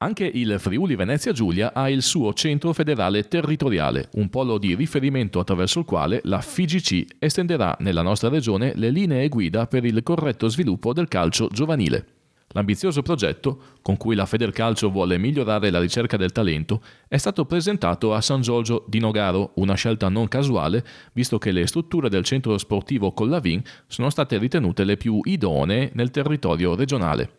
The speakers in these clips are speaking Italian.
Anche il Friuli Venezia Giulia ha il suo centro federale territoriale, un polo di riferimento attraverso il quale la FIGC estenderà nella nostra regione le linee guida per il corretto sviluppo del calcio giovanile. L'ambizioso progetto, con cui la Federcalcio vuole migliorare la ricerca del talento, è stato presentato a San Giorgio di Nogaro, una scelta non casuale, visto che le strutture del centro sportivo Collavin sono state ritenute le più idonee nel territorio regionale.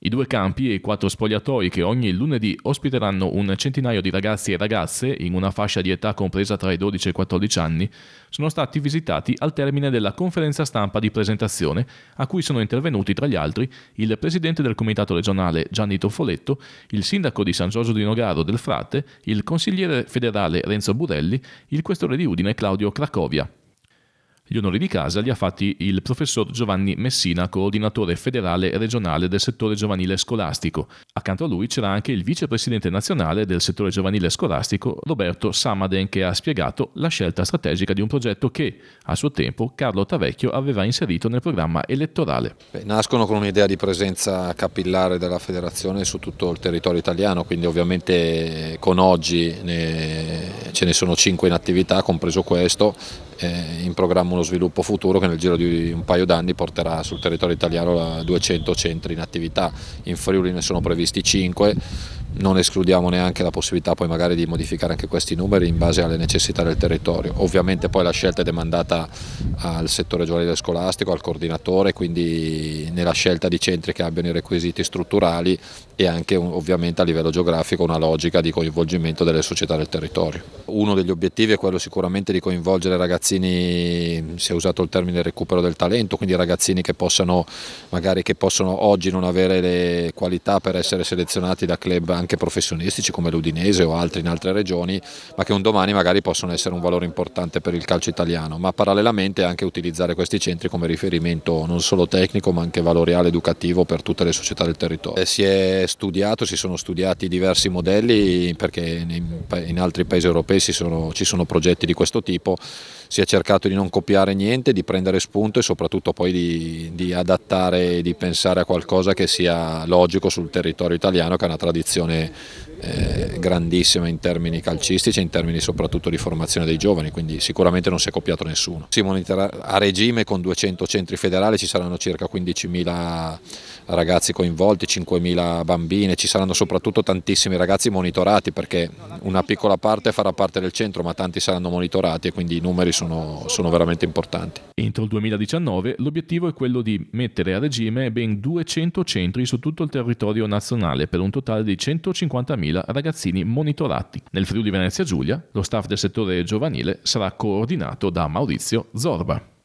I 2 campi e i 4 spogliatoi che ogni lunedì ospiteranno un centinaio di ragazzi e ragazze in una fascia di età compresa tra i 12 e i 14 anni sono stati visitati al termine della conferenza stampa di presentazione a cui sono intervenuti tra gli altri il presidente del comitato regionale Gianni Toffoletto, il sindaco di San Giorgio di Nogaro del Frate, il consigliere federale Renzo Burelli, il questore di Udine Claudio Cracovia. Gli onori di casa li ha fatti il professor Giovanni Messina, coordinatore federale e regionale del settore giovanile scolastico. Accanto a lui c'era anche il vicepresidente nazionale del settore giovanile scolastico, Roberto Samaden, che ha spiegato la scelta strategica di un progetto che, a suo tempo, Carlo Tavecchio aveva inserito nel programma elettorale. Nascono con un'idea di presenza capillare della federazione su tutto il territorio italiano, quindi ovviamente con oggi ce ne sono 5 in attività, compreso questo, in programma uno sviluppo futuro che nel giro di un paio d'anni porterà sul territorio italiano a 200 centri in attività. In Friuli ne sono previsti 5, non escludiamo neanche la possibilità poi magari di modificare anche questi numeri in base alle necessità del territorio. Ovviamente poi la scelta è demandata al settore giovanile scolastico, al coordinatore, quindi nella scelta di centri che abbiano i requisiti strutturali e anche ovviamente a livello geografico una logica di coinvolgimento delle società del territorio. Uno degli obiettivi è quello sicuramente di coinvolgere ragazzini, si è usato il termine recupero del talento, quindi ragazzini che possono oggi non avere le qualità per essere selezionati da club anche professionistici come l'Udinese o altri in altre regioni, ma che un domani magari possono essere un valore importante per il calcio italiano, ma parallelamente anche utilizzare questi centri come riferimento non solo tecnico ma anche valoriale educativo per tutte le società del territorio. Si sono studiati diversi modelli perché in altri paesi europei ci sono progetti di questo tipo, si è cercato di non copiare niente, di prendere spunto e soprattutto poi di adattare e di pensare a qualcosa che sia logico sul territorio italiano, che ha una tradizione grandissima in termini calcistici e in termini soprattutto di formazione dei giovani, quindi sicuramente non si è copiato nessuno. Si monitorerà a regime con 200 centri federali, ci saranno circa 15.000 ragazzi coinvolti, 5.000 bambine, ci saranno soprattutto tantissimi ragazzi monitorati perché una piccola parte farà parte del centro ma tanti saranno monitorati e quindi i numeri sono veramente importanti. Entro il 2019 l'obiettivo è quello di mettere a regime ben 200 centri su tutto il territorio nazionale per un totale di 150.000 ragazzini monitorati. Nel Friuli Venezia Giulia lo staff del settore giovanile sarà coordinato da Maurizio Zorba.